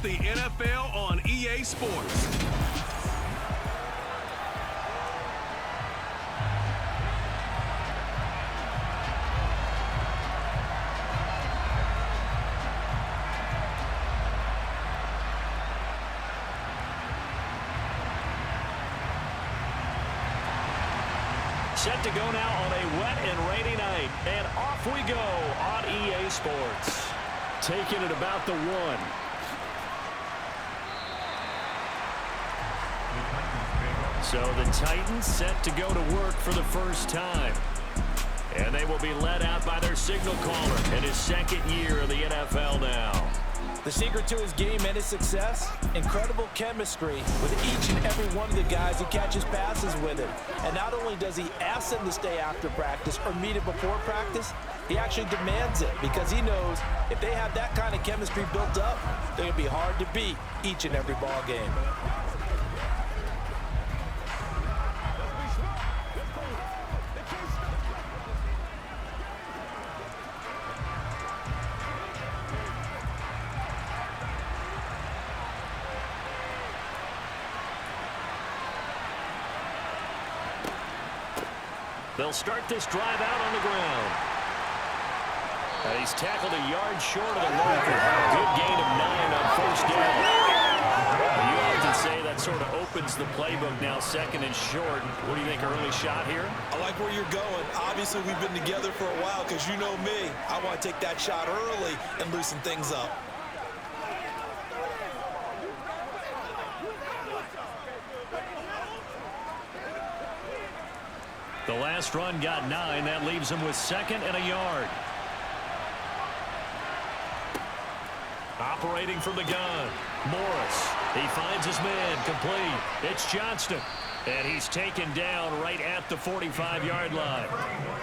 the NFL on EA Sports. Set to go now on a wet and rainy night. And off we go on EA Sports. Taking it about the 1. So the Titans set to go to work for the first time. And they will be led out by their signal caller in his second year of the NFL now. The secret to his game and his success, incredible chemistry with each and every one of the guys who catches passes with him. And not only does he ask them to stay after practice or meet it before practice, he actually demands it because he knows if they have that kind of chemistry built up, they're going to be hard to beat each and every ball game. They'll start this drive out on the ground. And he's tackled a yard short of the marker. Good gain of 9 on first down. You often say that sort of opens the playbook now, second and short. What do you think, early shot here? I like where you're going. Obviously, we've been together for a while because you know me. I want to take that shot early and loosen things up. The last run got 9. That leaves him with second and a yard. Operating from the gun. Morris. He finds his man. Complete. It's Johnston. And he's taken down right at the 45-yard line.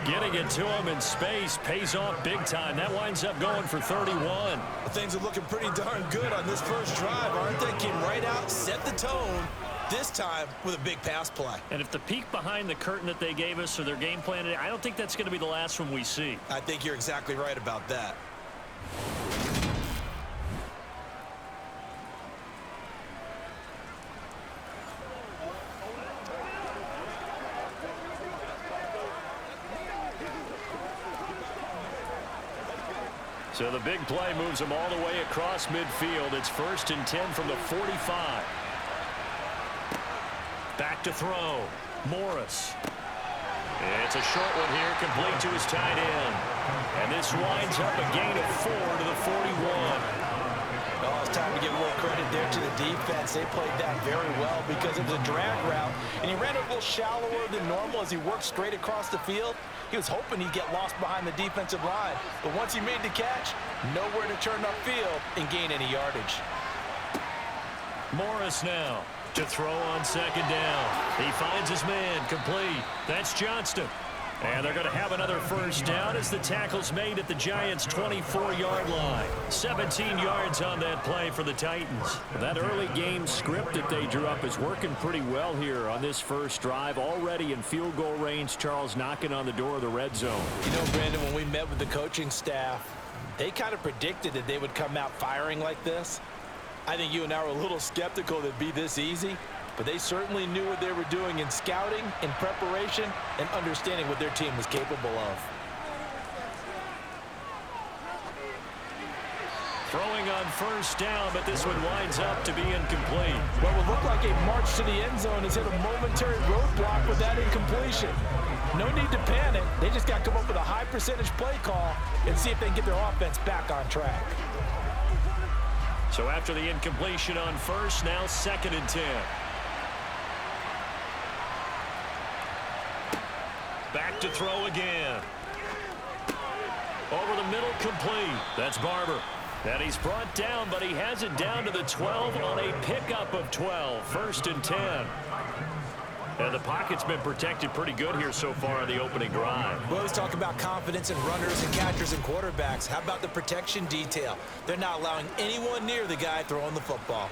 Getting it to him in space pays off big time. That winds up going for 31. Things are looking pretty darn good on this first drive, aren't they? Came right out, set the tone. This time with a big pass play. And if the peek behind the curtain that they gave us or their game plan, I don't think that's going to be the last one we see. I think you're exactly right about that. So the big play moves them all the way across midfield. It's 1st and 10 from the 45. Back to throw. Morris. It's a short one here, complete to his tight end. And this winds up a gain of 4 to the 41. Oh, it's time to give more credit there to the defense. They played that very well because it was a drag route. And he ran a little shallower than normal as he worked straight across the field. He was hoping he'd get lost behind the defensive line. But once he made the catch, nowhere to turn upfield and gain any yardage. Morris now to throw on second down. He finds his man, complete. That's Johnston. And they're going to have another first down as the tackle's made at the Giants' 24-yard line. 17 yards on that play for the Titans. That early game script that they drew up is working pretty well here on this first drive. Already in field goal range, Charles knocking on the door of the red zone. You know, Brandon, when we met with the coaching staff, they kind of predicted that they would come out firing like this. I think you and I were a little skeptical that it'd be this easy. But they certainly knew what they were doing in scouting, in preparation, and understanding what their team was capable of. Throwing on first down, but this one winds up to be incomplete. What would look like a march to the end zone has hit a momentary roadblock with that incompletion. No need to panic. They just got to come up with a high percentage play call and see if they can get their offense back on track. So after the incompletion on first, now 2nd and 10. Back to throw again. Over the middle, complete. That's Barber. And he's brought down, but he has it down to the 12 on a pickup of 12. 1st and 10. And the pocket's been protected pretty good here so far on the opening drive. We always talk about confidence in runners and catchers and quarterbacks. How about the protection detail? They're not allowing anyone near the guy throwing the football.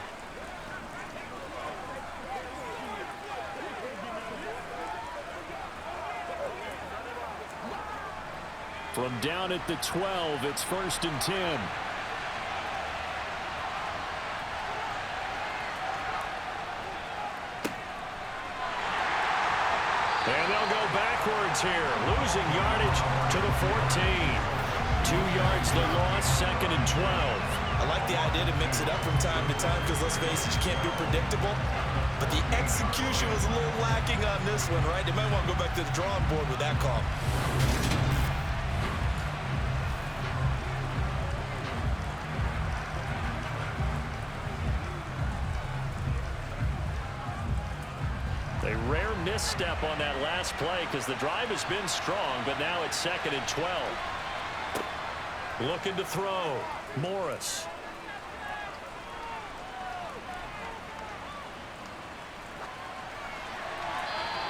From down at the 12, it's 1st and 10. Giants here, losing yardage to the 14. 2 yards the loss, 2nd and 12. I like the idea to mix it up from time to time because, let's face it, you can't be predictable. But the execution was a little lacking on this one, right? They might want to go back to the drawing board with that call. A rare misstep on that last play because the drive has been strong, but now it's 2nd and 12. Looking to throw. Morris.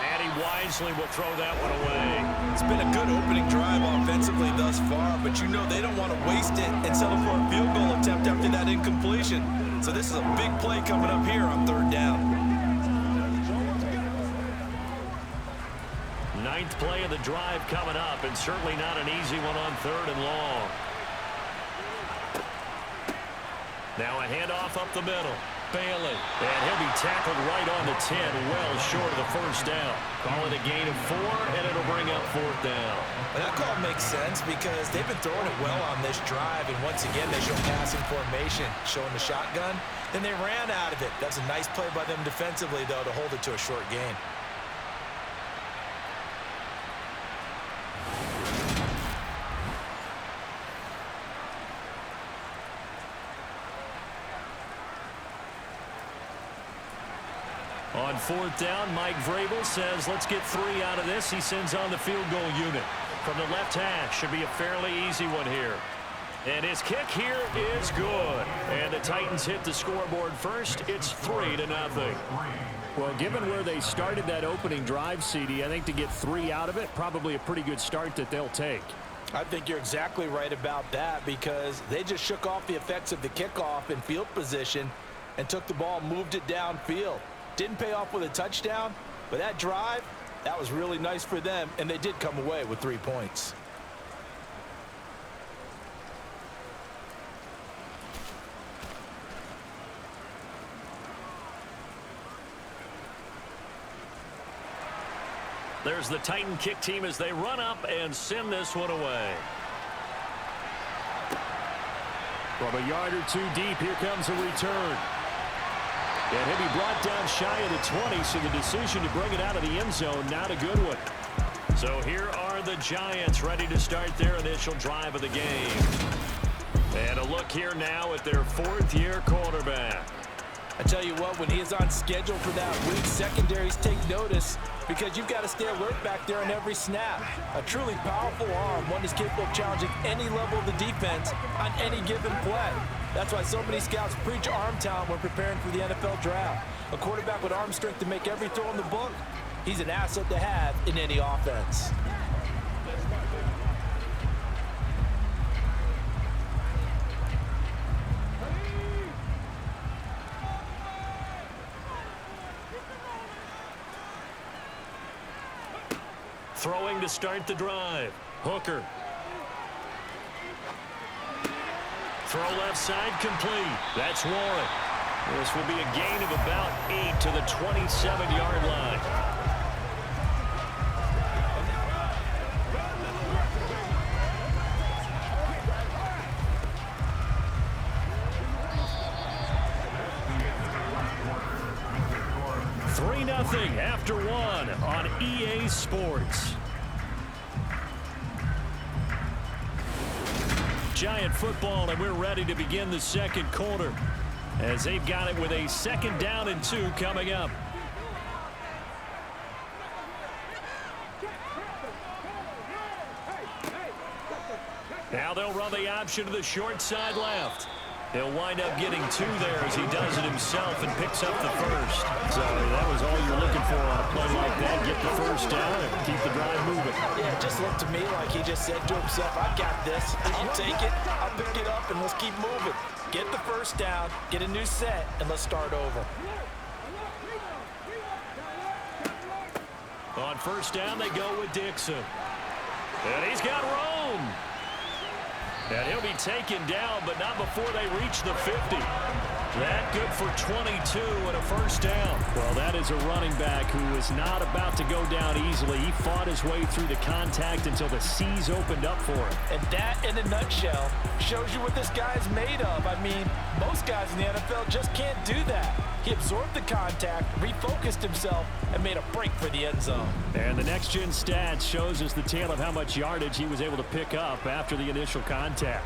And he wisely will throw that one away. It's been a good opening drive offensively thus far, but you know they don't want to waste it and settle for a field goal attempt after that incompletion. So this is a big play coming up here on 3rd down. 9th play of the drive coming up, and certainly not an easy one on 3rd and long. Now a handoff up the middle. Bailey. And he'll be tackled right on the 10, well short of the 1st down. Call it a gain of 4, and it'll bring up 4th down. Well, that call makes sense because they've been throwing it well on this drive, and once again they show passing formation, showing the shotgun. Then they ran out of it. That's a nice play by them defensively, though, to hold it to a short gain. On 4th down, Mike Vrabel says, let's get 3 out of this. He sends on the field goal unit. From the left hash, should be a fairly easy one here. And his kick here is good. And the Titans hit the scoreboard first. It's 3-0. Well, given where they started that opening drive, CD, I think to get 3 out of it, probably a pretty good start that they'll take. I think you're exactly right about that because they just shook off the effects of the kickoff in field position and took the ball, moved it downfield. Didn't pay off with a touchdown, but that drive, that was really nice for them, and they did come away with 3 points. There's the Titan kick team as they run up and send this one away. From a yard or 2 deep, here comes a return. And he'll be brought down shy of the 20, so the decision to bring it out of the end zone, not a good one. So here are the Giants ready to start their initial drive of the game. And a look here now at their 4th-year quarterback. I tell you what, when he is on schedule for that week, secondaries take notice because you've got to stay alert back there on every snap. A truly powerful arm, one is capable of challenging any level of the defense on any given play. That's why so many scouts preach arm talent when preparing for the NFL draft. A quarterback with arm strength to make every throw in the book, he's an asset to have in any offense. Throwing to start the drive. Hooker. Throw left side complete. That's Warren. This will be a gain of about 8 to the 27-yard line. Nothing after 1 on EA Sports. Giant football, and we're ready to begin the 2nd quarter as they've got it with a 2nd down and 2 coming up. Now they'll run the option to the short side left. He'll wind up getting 2 there as he does it himself and picks up the 1st. So that was all you're looking for on a play like that. Get the 1st down and keep the drive moving. Yeah, it just looked to me like he just said to himself, I got this. I'll take it, I'll pick it up, and let's keep moving. Get the 1st down, get a new set, and let's start over. On 1st down, they go with Dixon. And he's got Rome. And he'll be taken down, but not before they reach the 50. That good for 22 and a first down. Well, that is a running back who is not about to go down easily. He fought his way through the contact until the seas opened up for him. And that, in a nutshell, shows you what this guy is made of. I mean, most guys in the NFL just can't do that. He absorbed the contact, refocused himself, and made a break for the end zone. And the next-gen stats shows us the tale of how much yardage he was able to pick up after the initial contact.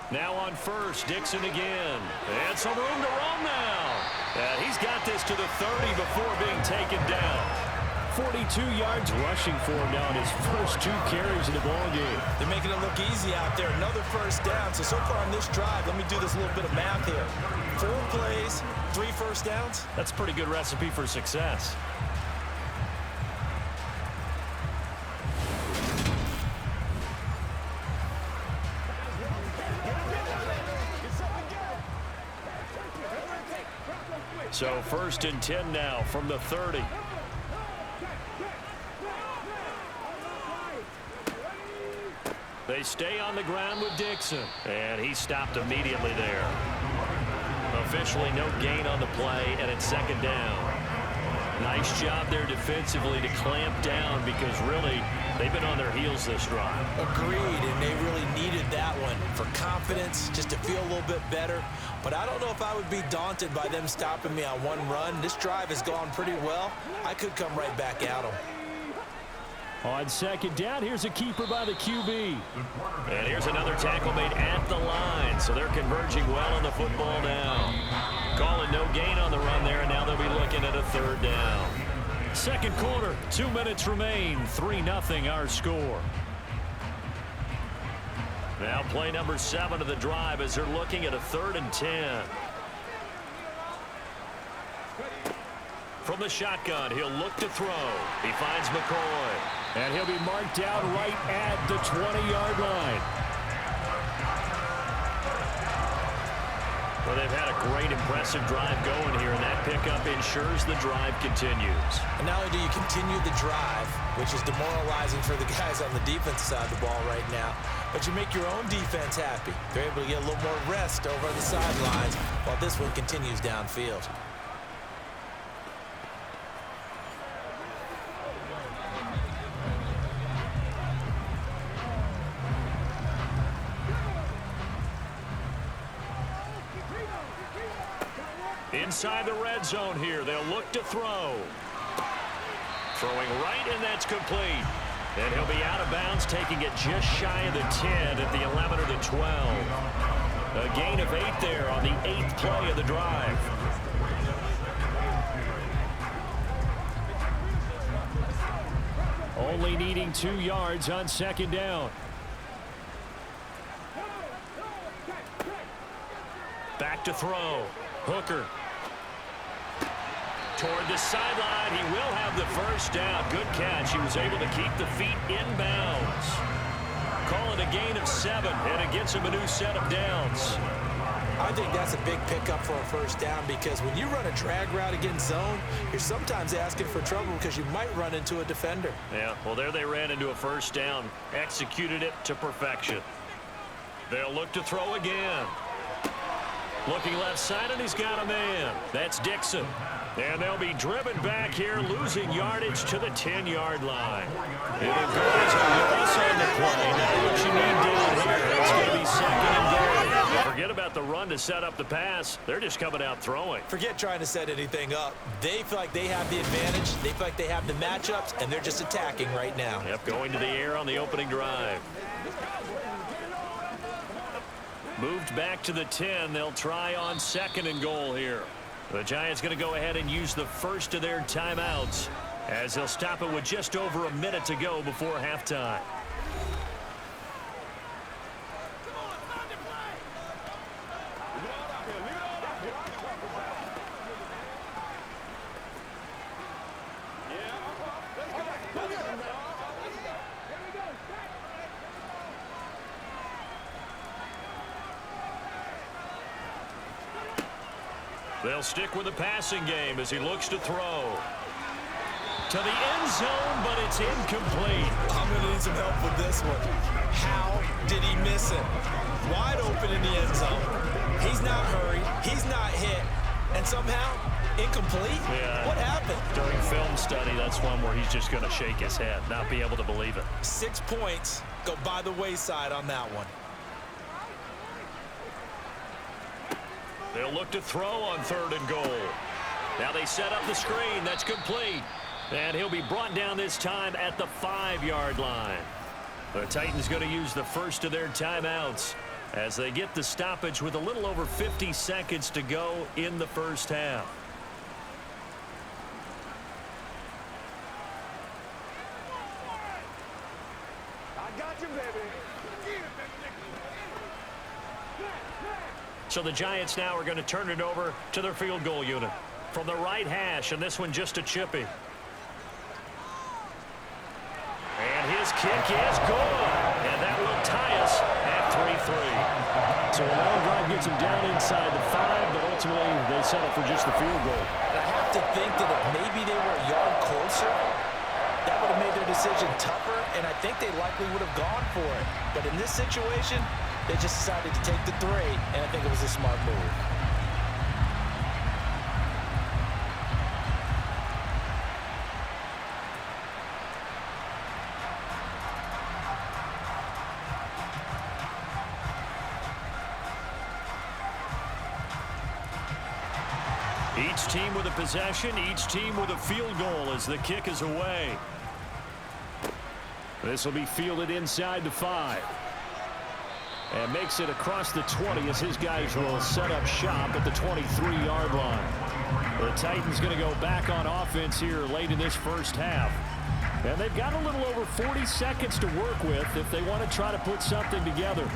Now on first, Dixon again. And some room to roam now. And he's got this to the 30 before being taken down. 42 yards rushing for him now in his first 2 carries in the ballgame. They're making it look easy out there. Another first down. So far on this drive, let me do this little bit of math here. 4 plays, 3 first downs. That's a pretty good recipe for success. So first and 10 now from the 30. They stay on the ground with Dixon. And he stopped immediately there. Officially no gain on the play, and it's second down. Nice job there defensively to clamp down because really they've been on their heels this drive. Agreed, and they really needed that one for confidence, just to feel a little bit better. But I don't know if I would be daunted by them stopping me on one run. This drive has gone pretty well. I could come right back at them. On second down, here's a keeper by the QB. And here's another tackle made at the line, so they're converging well on the football now. Calling no gain on the run there, and now they'll be looking at a third down. Second quarter, 2 minutes remain, 3-0 our score. Now play number 7 of the drive as they're looking at a 3rd and 10. From the shotgun, he'll look to throw. He finds McCoy. And he'll be marked down right at the 20-yard line. Well, they've had a great, impressive drive going here, and that pickup ensures the drive continues. And not only do you continue the drive, which is demoralizing for the guys on the defensive side of the ball right now, but you make your own defense happy. They're able to get a little more rest over on the sidelines while this one continues downfield. Inside the red zone here, they'll look to throw. Throwing right, and that's complete. And he'll be out of bounds, taking it just shy of the 10 at the 11 or the 12. A gain of 8 there on the 8th play of the drive. Only needing 2 yards on second down. Back to throw. Hooker. Toward the sideline, he will have the first down. Good catch. He was able to keep the feet inbounds. Call it a gain of 7, and it gets him a new set of downs. I think that's a big pickup for a first down because when you run a drag route against zone, you're sometimes asking for trouble because you might run into a defender. Yeah, well, there they ran into a first down. Executed it to perfection. They'll look to throw again. Looking left side, and he's got a man. That's Dixon. And they'll be driven back here, losing yardage to the 10-yard line. It'll go as a loss on the play. Now what you need down here, it's going to be second and goal. Forget about the run to set up the pass. They're just coming out throwing. Forget trying to set anything up. They feel like they have the advantage. They feel like they have the matchups, and they're just attacking right now. Yep, going to the air on the opening drive. Moved back to the 10. They'll try on second and goal here. The Giants going to go ahead and use the first of their timeouts as they'll stop it with just over a minute to go before halftime. They'll stick with the passing game as he looks to throw. To the end zone, but it's incomplete. I'm going to need some help with this one. How did he miss it? Wide open in the end zone. He's not hurried. He's not hit. And somehow, incomplete? Yeah. What happened? During film study, that's one where he's just going to shake his head, not be able to believe it. 6 points go by the wayside on that one. They'll look to throw on 3rd and goal. Now they set up the screen. That's complete. And he'll be brought down this time at the 5-yard line. The Titans going to use the first of their timeouts as they get the stoppage with a little over 50 seconds to go in the first half. I got you, baby. So the Giants now are going to turn it over to their field goal unit. From the right hash, and this one just a chippy. And his kick is good. And that will tie us at 3-3. So a long drive gets him down inside the 5, but ultimately they settle for just the field goal. And I have to think that if maybe they were a yard closer, that would have made their decision tougher, and I think they likely would have gone for it. But in this situation, they just decided to take the 3, and I think it was a smart move. Each team with a possession, each team with a field goal as the kick is away. This will be fielded inside the 5. And makes it across the 20 as his guys will set up shop at the 23-yard line. The Titans going to go back on offense here late in this first half. And they've got a little over 40 seconds to work with if they want to try to put something together.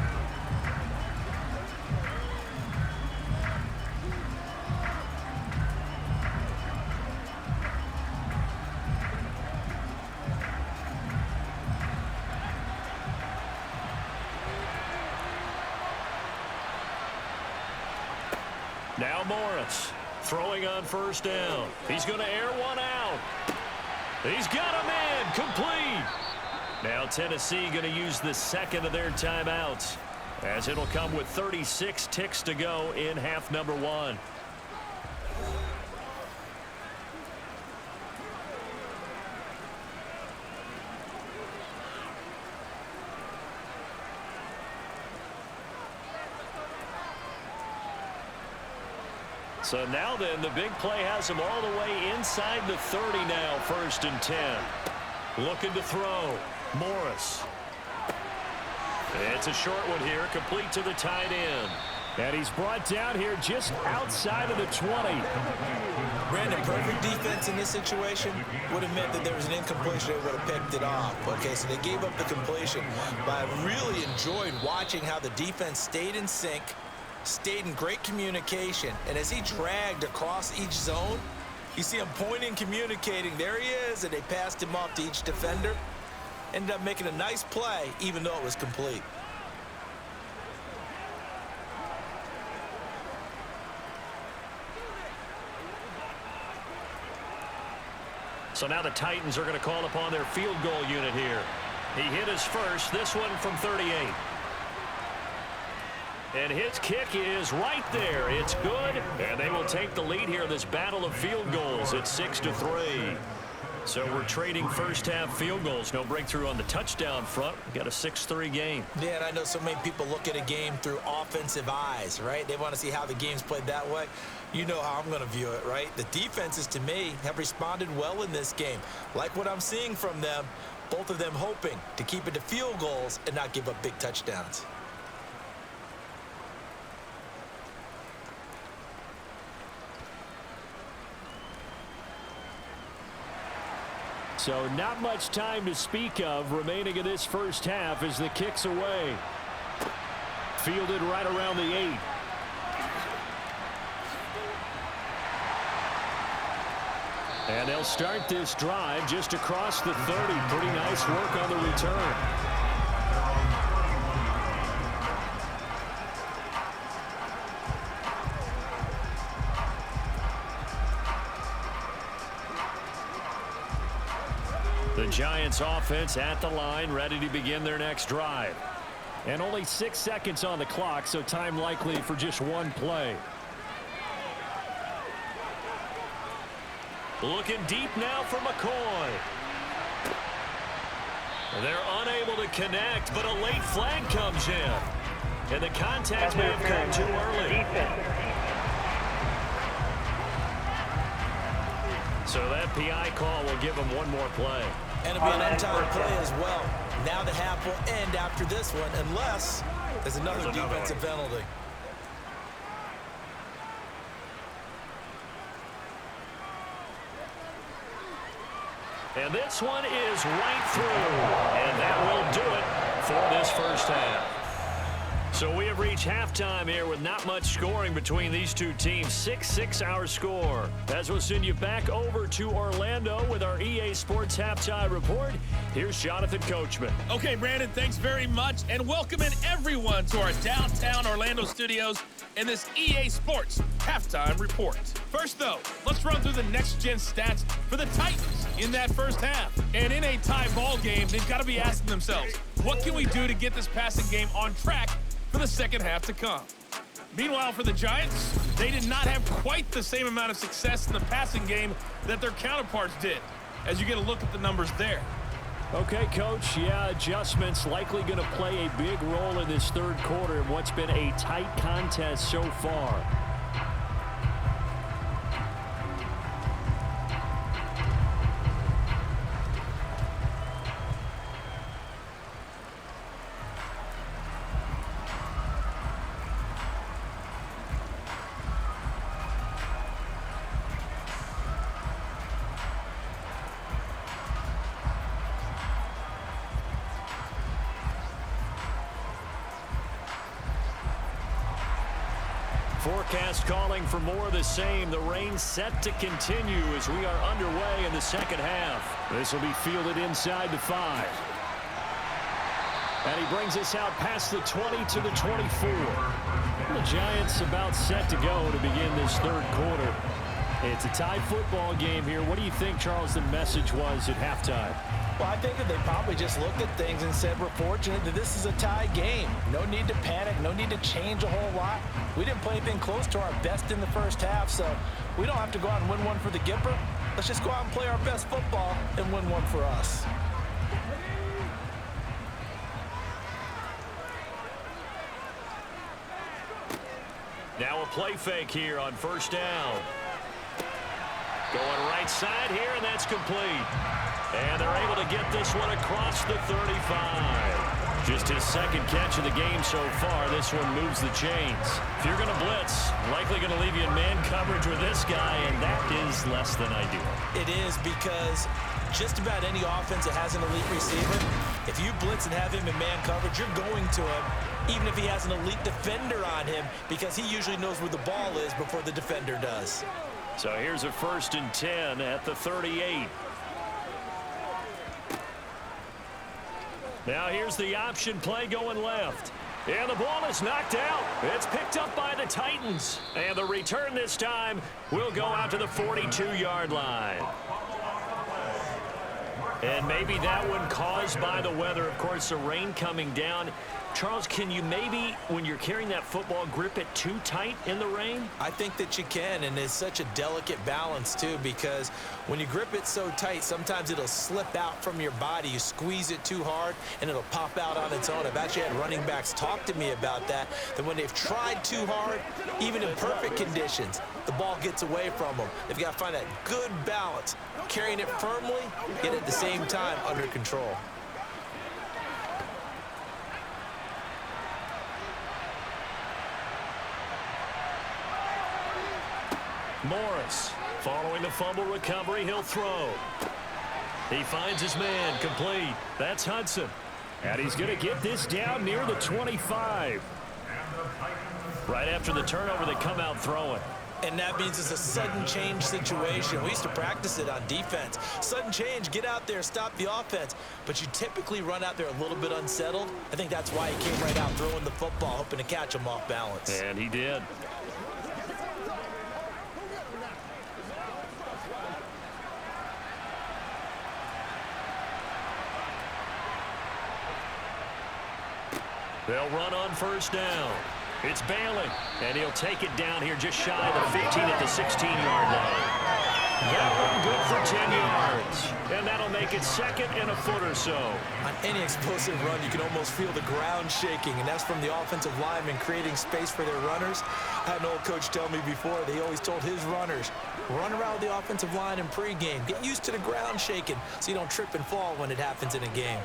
Now Morris throwing on 1st down. He's going to air one out. He's got him in. Complete. Now Tennessee going to use the 2nd of their timeouts as it'll come with 36 ticks to go in half number 1. So now then, the big play has him all the way inside the 30 now, 1st and 10. Looking to throw. Morris. It's a short one here, complete to the tight end. And he's brought down here just outside of the 20. Brandon, perfect defense in this situation would have meant that there was an incompletion. They would have picked it off. Okay, so they gave up the completion. But I really enjoyed watching how the defense stayed in sync, stayed in great communication, and as he dragged across each zone, you see him pointing, communicating. There he is, and they passed him off to each defender. Ended up making a nice play, even though it was complete. So now the Titans are going to call upon their field goal unit here. He hit his first, this one from 38. And his kick is right there. It's good. And they will take the lead here in this battle of field goals. It's 6-3. So we're trading first half field goals. No breakthrough on the touchdown front. We've got a 6-3 game. Yeah, and I know so many people look at a game through offensive eyes, right? They want to see how the game's played that way. You know how I'm going to view it, right? The defenses, to me, have responded well in this game. Like what I'm seeing from them, both of them hoping to keep it to field goals and not give up big touchdowns. So not much time to speak of remaining in this first half as the kick's away. Fielded right around the 8. And they'll start this drive just across the 30. Pretty nice work on the return. The Giants offense at the line, ready to begin their next drive. And only 6 seconds on the clock, so time likely for just one play. Looking deep now for McCoy. They're unable to connect, but a late flag comes in. And the contact may have come too early. So that PI call will give them one more play. And it'll be an untimed play as well. Now the half will end after this one, unless there's another defensive penalty. And this one is right through. And that will do it for this first half. So we have reached halftime here with not much scoring between these two teams. 6-6 our score. As we'll send you back over to Orlando with our EA Sports Halftime Report. Here's Jonathan Coachman. Okay, Brandon, thanks very much. And welcoming everyone to our downtown Orlando studios in this EA Sports Halftime Report. First, though, let's run through the next-gen stats for the Titans in that first half. And in a tie ball game, they've got to be asking themselves, what can we do to get this passing game on track for the second half to come? Meanwhile, for the Giants, they did not have quite the same amount of success in the passing game that their counterparts did, as you get a look at the numbers there. Okay, Coach, yeah, adjustments likely going to play a big role in this third quarter in what's been a tight contest so far. Forecast calling for more of the same. The rain set to continue as we are underway in the second half. This will be fielded inside the 5. And he brings us out past the 20 to the 24. The Giants about set to go to begin this third quarter. It's a tie football game here. What do you think, Charles, the message was at halftime? Well, I think that they probably just looked at things and said, we're fortunate that this is a tie game. No need to panic, no need to change a whole lot. We didn't play anything close to our best in the first half, so we don't have to go out and win one for the Gipper. Let's just go out and play our best football and win one for us. Now a play fake here on first down. Going right side here, and that's complete. And they're able to get this one across the 35. Just his second catch of the game so far. This one moves the chains. If you're going to blitz, likely going to leave you in man coverage with this guy, and that is less than ideal. It is, because just about any offense that has an elite receiver, if you blitz and have him in man coverage, you're going to him, even if he has an elite defender on him, because he usually knows where the ball is before the defender does. So here's a 1st and 10 at the 38. Now here's the option play going left. And the ball is knocked out. It's picked up by the Titans. And the return this time will go out to the 42-yard line. And maybe that one caused by the weather. Of course, the rain coming down. Charles, can you maybe, when you're carrying that football, grip it too tight in the rain? I think that you can, and it's such a delicate balance, too, because when you grip it so tight, sometimes it'll slip out from your body. You squeeze it too hard, and it'll pop out on its own. I've actually had running backs talk to me about that when they've tried too hard, even in perfect conditions, the ball gets away from them. They've got to find that good balance, carrying it firmly, yet at the same time under control. Morris, following the fumble recovery, he'll throw. He finds his man, complete. That's Hudson. And he's going to get this down near the 25. Right after the turnover, they come out throwing. And that means it's a sudden change situation. We used to practice it on defense. Sudden change, get out there, stop the offense. But you typically run out there a little bit unsettled. I think that's why he came right out throwing the football, hoping to catch him off balance. And he did. They'll run on first down. It's Bailey, and he'll take it down here just shy of the 15 at the 16-yard line. That one good for 10 yards, and that'll make it second and a foot or so. On any explosive run, you can almost feel the ground shaking, and that's from the offensive linemen creating space for their runners. I had an old coach tell me before, they always told his runners, run around the offensive line in pregame. Get used to the ground shaking so you don't trip and fall when it happens in a game.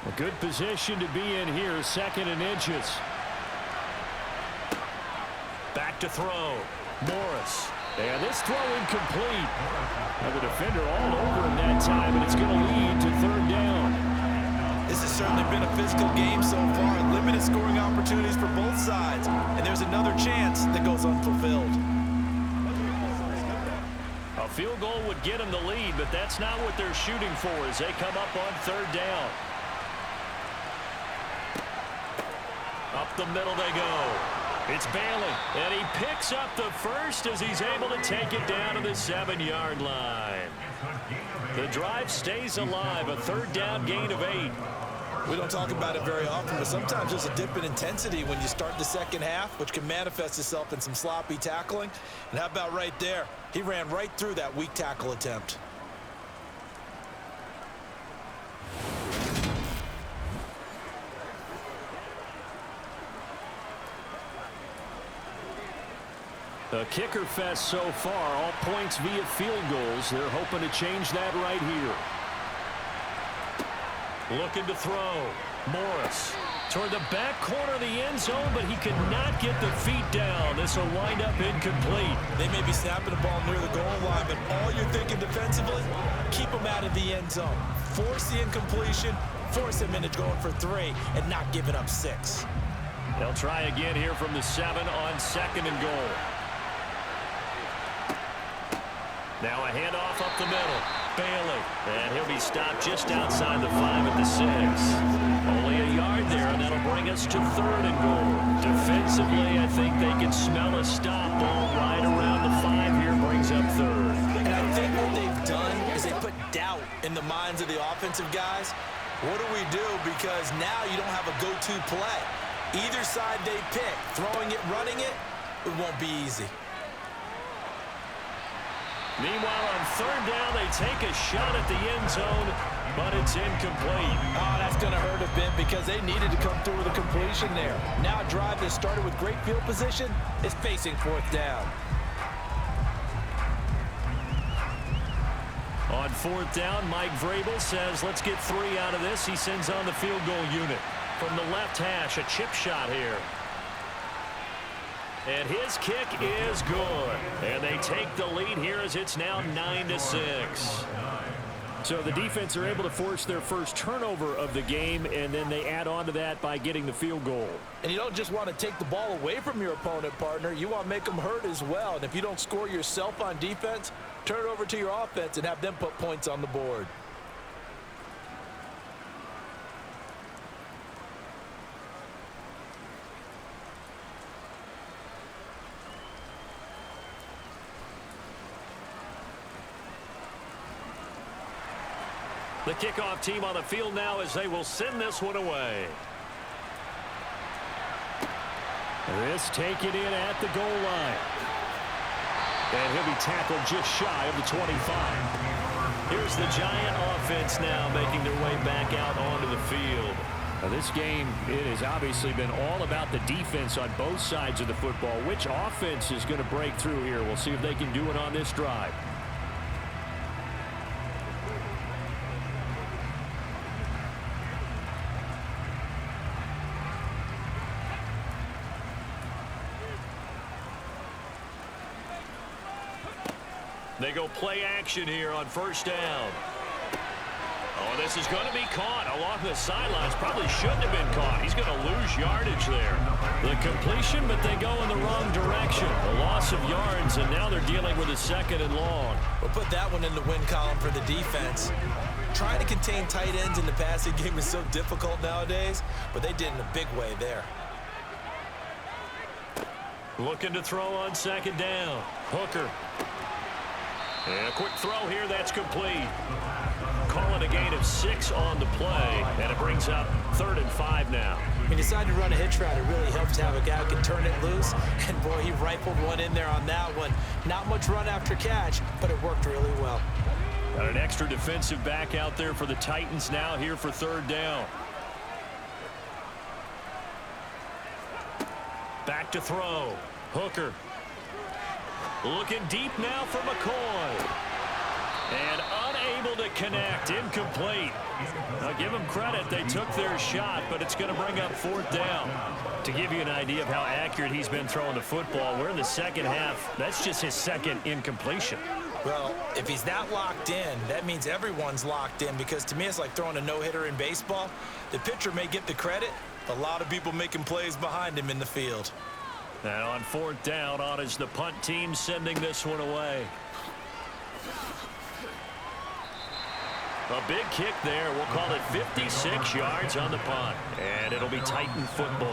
A good position to be in here, second and inches. Back to throw. Morris. And this throw incomplete. And the defender all over him that time, and it's going to lead to third down. This has certainly been a physical game so far. Limited scoring opportunities for both sides. And there's another chance that goes unfulfilled. A field goal would get them the lead, but that's not what they're shooting for as they come up on third down. Up the middle they go. It's Bailey, and he picks up the first as he's able to take it down to the 7-yard line. The drive stays alive, a third down gain of 8. We don't talk about it very often, but sometimes there's a dip in intensity when you start the second half, which can manifest itself in some sloppy tackling. And how about right there? He ran right through that weak tackle attempt. A kicker fest so far, all points via field goals. They're hoping to change that right here. Looking to throw. Morris toward the back corner of the end zone, but he could not get the feet down. This will wind up incomplete. They may be snapping the ball near the goal line, but all you're thinking defensively, keep them out of the end zone. Force the incompletion, force them into going for 3, and not giving up 6. They'll try again here from the 7 on second and goal. Now a handoff up the middle. Bailey. And he'll be stopped just outside the 5 at the 6. Only a yard there, and that'll bring us to third and goal. Defensively, I think they can smell a stop. Ball right around the 5 here brings up third. And I think what they've done is they put doubt in the minds of the offensive guys. What do we do? Because now you don't have a go-to play. Either side they pick, throwing it, running it, it won't be easy. Meanwhile, on third down, they take a shot at the end zone, but it's incomplete. Oh, that's going to hurt a bit because they needed to come through with a completion there. Now a drive that started with great field position is facing fourth down. On fourth down, Mike Vrabel says, let's get 3 out of this. He sends on the field goal unit. From the left hash, a chip shot here. And his kick is good. And they take the lead here as it's now 9-6. So the defense are able to force their first turnover of the game, and then they add on to that by getting the field goal. And you don't just want to take the ball away from your opponent, partner. You want to make them hurt as well. And if you don't score yourself on defense, turn it over to your offense and have them put points on the board. The kickoff team on the field now as they will send this one away. This taken in at the goal line. And he'll be tackled just shy of the 25. Here's the Giant offense now making their way back out onto the field. Now this game, it has obviously been all about the defense on both sides of the football. Which offense is going to break through here? We'll see if they can do it on this drive. They go play action here on first down. Oh, this is going to be caught along the sidelines. Probably shouldn't have been caught. He's going to lose yardage there. The completion, but they go in the wrong direction. A loss of yards, and now they're dealing with a second and long. We'll put that one in the win column for the defense. Trying to contain tight ends in the passing game is so difficult nowadays, but they did in a big way there. Looking to throw on second down. Hooker. And a quick throw here, that's complete. Call it again. gain of 6 on the play, and it brings up 3rd and 5 now. He decided to run a hitch route. It really helps to have a guy who can turn it loose. And, boy, he rifled one in there on that one. Not much run after catch, but it worked really well. Got an extra defensive back out there for the Titans now here for 3rd down. Back to throw. Hooker. Looking deep now for McCoy. And unable to connect. Incomplete. Now give them credit. They took their shot, but it's going to bring up 4th down. To give you an idea of how accurate he's been throwing the football, we're in the second half. That's just his 2nd incompletion. Well, if he's that locked in, that means everyone's locked in, because to me it's like throwing a no-hitter in baseball. The pitcher may get the credit, but a lot of people making plays behind him in the field. And on 4th down, on is the punt team sending this one away. A big kick there. We'll call it 56 yards on the punt. And it'll be Titan football.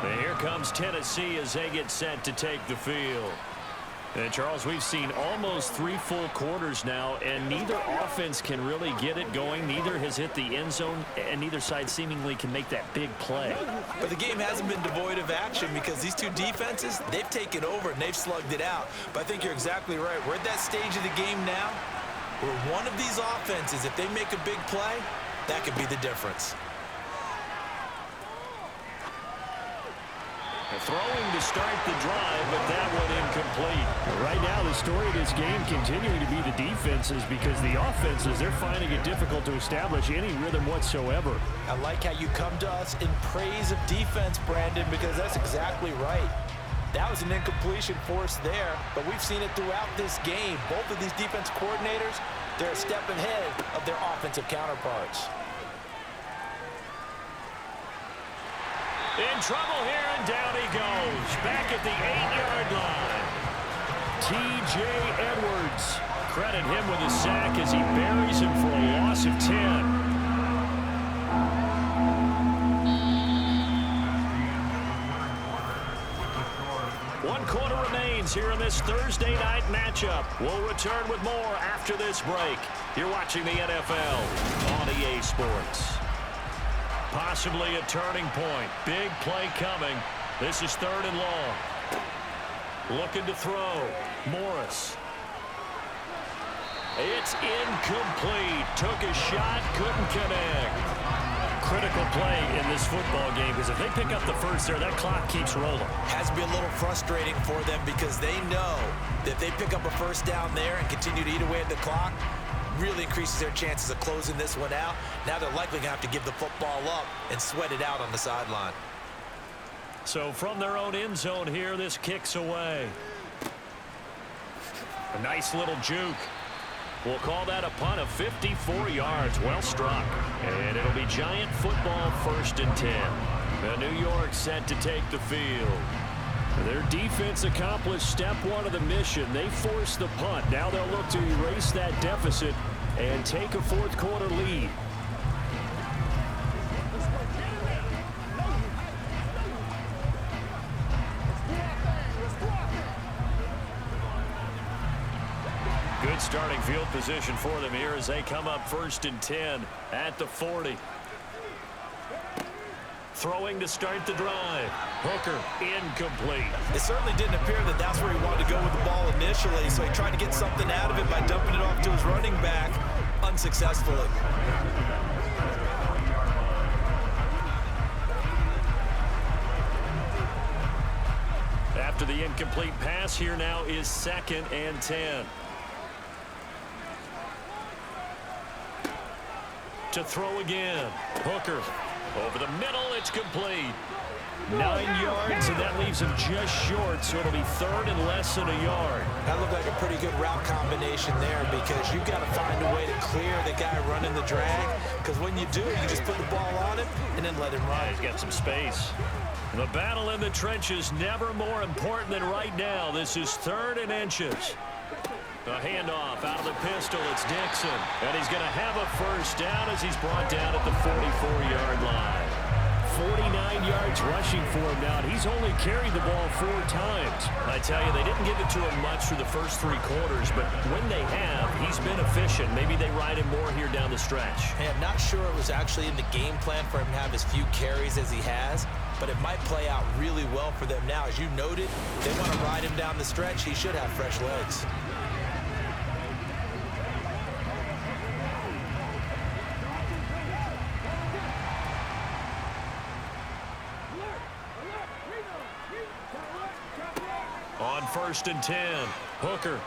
And here comes Tennessee as they get set to take the field. And, Charles, we've seen almost 3 full quarters now, and neither offense can really get it going. Neither has hit the end zone, and neither side seemingly can make that big play. But the game hasn't been devoid of action, because these two defenses, they've taken over and they've slugged it out. But I think you're exactly right. We're at that stage of the game now where one of these offenses, if they make a big play, that could be the difference. Throwing to start the drive, but that one incomplete. Right now, the story of this game continuing to be the defenses, because the offenses, they're finding it difficult to establish any rhythm whatsoever. I like how you come to us in praise of defense, Brandon, because that's exactly right. That was an incompletion forced there, but we've seen it throughout this game. Both of these defense coordinators, they're a step ahead of their offensive counterparts. In trouble here, and down he goes. Back at the 8-yard line. T.J. Edwards. Credit him with a sack as he buries him for a loss of 10. One quarter remains here in this Thursday night matchup. We'll return with more after this break. You're watching the NFL on EA Sports. Possibly a turning point. Big play coming. This is 3rd and long. Looking to throw. Morris. It's incomplete. Took a shot, couldn't connect. Critical play in this football game, because if they pick up the first there, that clock keeps rolling. Has to be a little frustrating for them, because they know that if they pick up a first down there and continue to eat away at the clock, really increases their chances of closing this one out. Now they're likely going to have to give the football up and sweat it out on the sideline. So from their own end zone here, this kicks away. A nice little juke. We'll call that a punt of 54 yards. Well struck. And it'll be Giant football, 1st and 10. The New York set to take the field. Their defense accomplished step 1 of the mission. They forced the punt. Now they'll look to erase that deficit and take a 4th quarter lead. Good starting field position for them here as they come up 1st and 10 at the 40. Throwing to start the drive. Hooker, incomplete. It certainly didn't appear that that's where he wanted to go with the ball initially, so he tried to get something out of it by dumping it off to his running back unsuccessfully. After the incomplete pass, here now is 2nd and 10. To throw again. Hooker. Over the middle, it's complete. 9 yards, and that leaves him just short, so it'll be 3rd and less than a yard. That looked like a pretty good route combination there, because you've got to find a way to clear the guy running the drag, because when you do, you just put the ball on him and then let him run. He's got some space. The battle in the trenches never more important than right now. This is 3rd and inches. A handoff out of the pistol. It's Dixon. And he's going to have a first down as he's brought down at the 44-yard line. 49 yards rushing for him now, and he's only carried the ball 4 times. I tell you, they didn't give it to him much through the first 3 quarters, but when they have, he's been efficient. Maybe they ride him more here down the stretch. Hey, I'm not sure it was actually in the game plan for him to have as few carries as he has, but it might play out really well for them now. As you noted, they want to ride him down the stretch. He should have fresh legs. On 1st and 10, Hooker.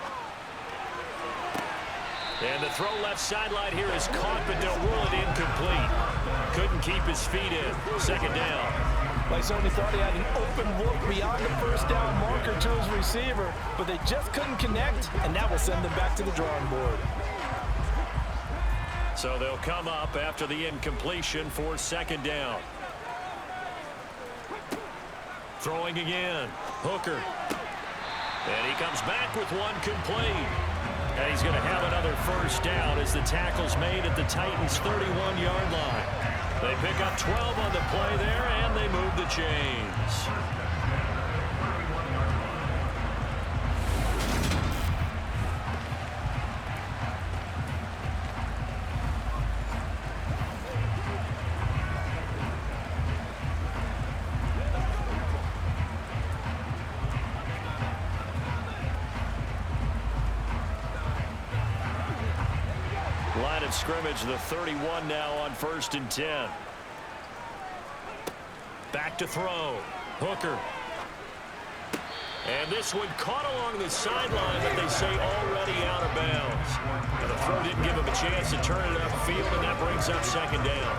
And the throw left sideline here is caught, but they'll rule it incomplete. Couldn't keep his feet in. 2nd down. Lysoni thought he had an open look beyond the first down marker to his receiver, but they just couldn't connect, and that will send them back to the drawing board. So they'll come up after the incompletion for 2nd down. Throwing again. Hooker. And he comes back with one complete. And he's going to have another 1st down as the tackle's made at the Titans' 31-yard line. They pick up 12 on the play there, and they move the chains. Line of scrimmage, the 31 now on 1st and 10. Back to throw. Hooker. And this one caught along the sideline, but they say already out of bounds. And the throw didn't give him a chance to turn it upfield, and that brings up 2nd down.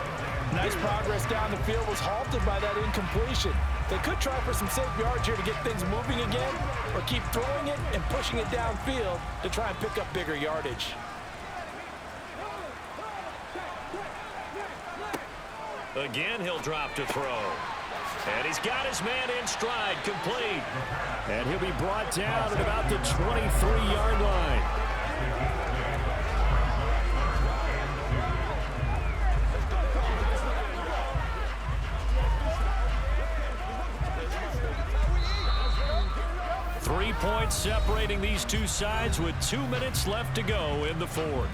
Nice progress down the field was halted by that incompletion. They could try for some safe yards here to get things moving again, or keep throwing it and pushing it downfield to try and pick up bigger yardage. Again, he'll drop to throw. And he's got his man in stride, complete. And he'll be brought down at about the 23-yard line. Three points separating these two sides with 2 minutes left to go in the 4th.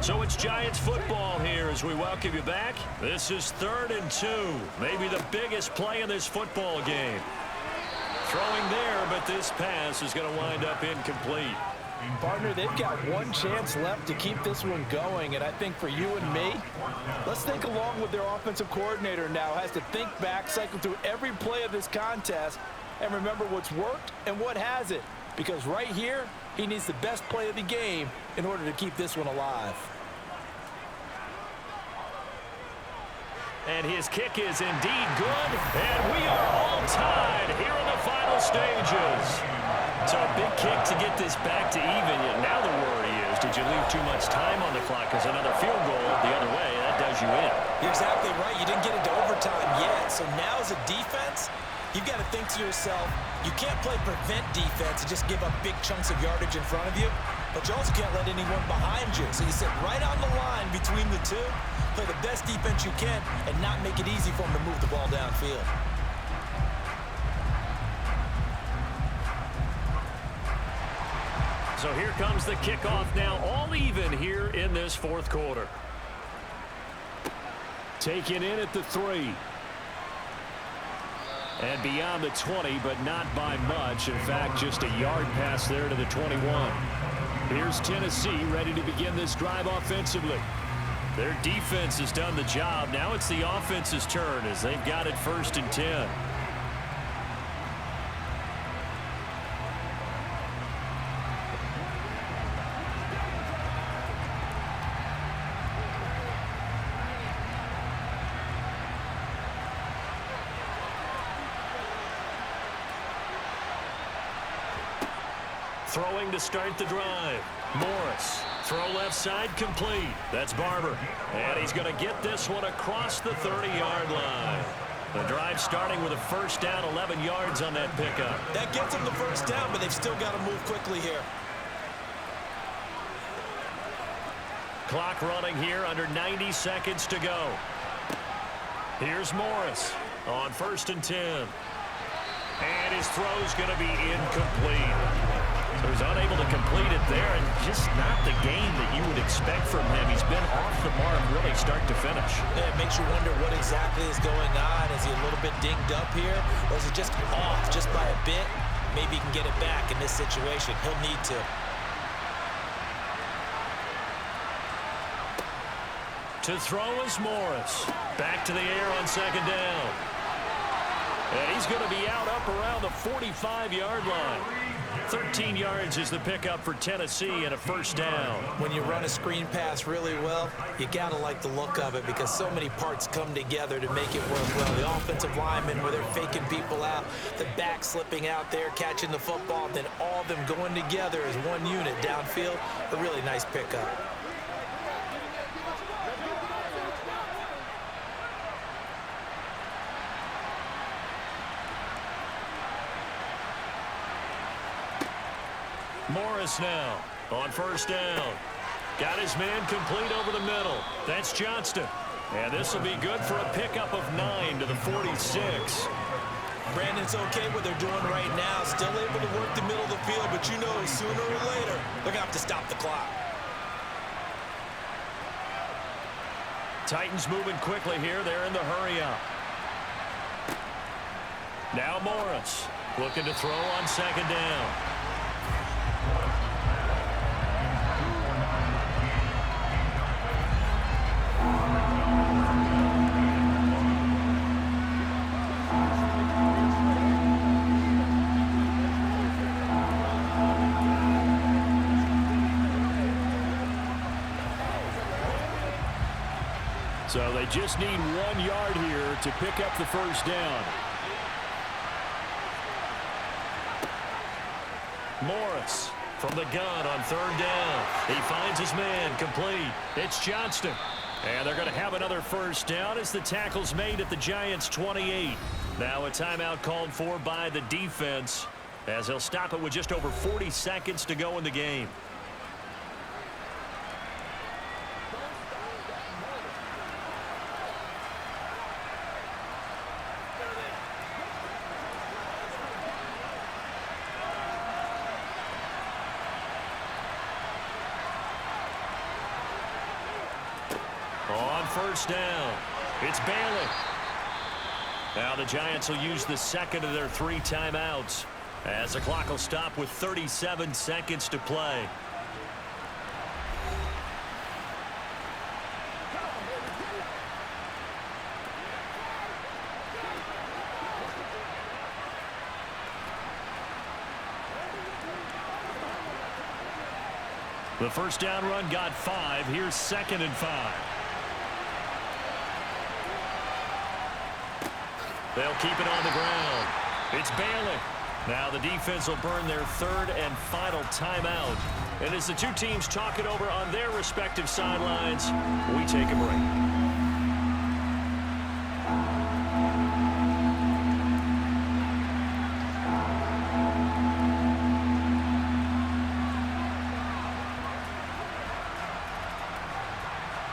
So it's Giants football here as we welcome you back. This is 3rd and 2. Maybe the biggest play in this football game. Throwing there, but this pass is going to wind up incomplete. Partner, they've got one chance left to keep this one going, and I think for you and me, let's think along with their offensive coordinator now. Has to think back, cycle through every play of this contest, and remember what's worked and what hasn't. Because right here, he needs the best play of the game in order to keep this one alive. And his kick is indeed good, and we are all tied here in the final stages. So a big kick to get this back to even. Now the worry is, did you leave too much time on the clock? Because another field goal the other way, that does you in. You're exactly right. You didn't get into overtime yet. So now as a defense, you've got to think to yourself, you can't play prevent defense and just give up big chunks of yardage in front of you, but you also can't let anyone behind you. So you sit right on the line between the two, play the best defense you can, and not make it easy for them to move the ball downfield. So here comes the kickoff now, all even here in this 4th quarter. Taken in at the 3. And beyond the 20, but not by much. In fact, just a yard pass there to the 21. Here's Tennessee ready to begin this drive offensively. Their defense has done the job. Now it's the offense's turn as they've got it 1st and 10. Throwing to start the drive. Morris. Throw left side complete. That's Barber. And he's going to get this one across the 30-yard line. The drive starting with a 1st down, 11 yards on that pickup. That gets them the 1st down, but they've still got to move quickly here. clock running here, under 90 seconds to go. Here's Morris on 1st and 10. And his throw's going to be incomplete. So he's unable to complete it there, and just not the game that you would expect from him. He's been off the mark really start to finish. Yeah, it makes you wonder what exactly is going on. Is he a little bit dinged up here, or is he just off just by a bit? Maybe he can get it back in this situation. He'll need to. To throw is Morris. Back to the air on 2nd down. And he's going to be out up around the 45-yard line. 13 yards is the pickup for Tennessee and a 1st down. When you run a screen pass really well, you got to like the look of it because so many parts come together to make it work well. The offensive linemen where they're faking people out, the back slipping out there, catching the football, then all of them going together as one unit downfield. A really nice pickup. Morris now on 1st down. Got his man complete over the middle. That's Johnston. And this will be good for a pickup of 9 to the 46. Brandon's okay what they're doing right now. Still able to work the middle of the field, but you know sooner or later they're going to have to stop the clock. Titans moving quickly here. They're in the hurry up. Now Morris looking to throw on 2nd down. So they just need 1 yard here to pick up the 1st down. Morris from the gun on 3rd down. He finds his man complete. It's Johnston. And they're going to have another 1st down as the tackle's made at the Giants' 28. Now a timeout called for by the defense as they'll stop it with just over 40 seconds to go in the game. On 1st down, it's Bailey. Now the Giants will use the 2nd of their 3 timeouts as the clock will stop with 37 seconds to play. The 1st down run got 5. Here's 2nd and 5. They'll keep it on the ground. It's Bailey. Now the defense will burn their 3rd and final timeout. And as the two teams talk it over on their respective sidelines, we take a break.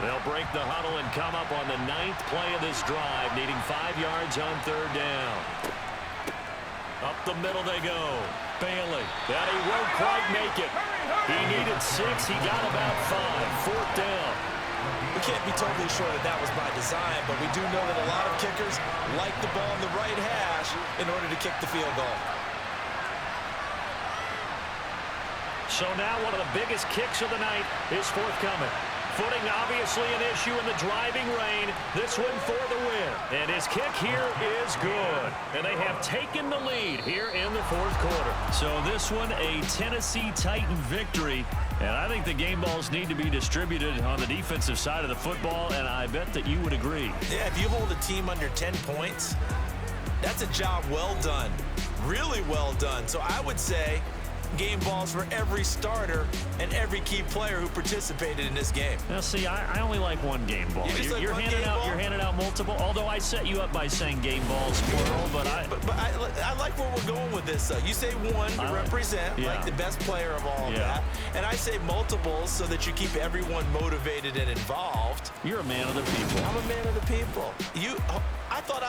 They'll break the huddle and come up on the 9th play of this drive, needing 5 yards on 3rd down. Up the middle they go. Bailey. That he won't quite make it. He needed 6. He got about 5. 4th down. We can't be totally sure that that was by design, but we do know that a lot of kickers like the ball in the right hash in order to kick the field goal. So now one of the biggest kicks of the night is forthcoming. Footing obviously an issue in the driving rain. This one for the win. And his kick here is good. And they have taken the lead here in the 4th quarter. So this one a Tennessee Titan victory. And I think the game balls need to be distributed on the defensive side of the football. And I bet that you would agree. Yeah, if you hold a team under 10 points, that's a job well done. Really well done. So I would say game balls for every starter and every key player who participated in this game. Now, see, I only like one game ball. You're handing out multiple. Although I set you up by saying game balls plural, but I like where we're going with this. You say one to represent like the best player of all of that, and I say multiples so that you keep everyone motivated and involved. You're a man of the people. I'm a man of the people. I thought I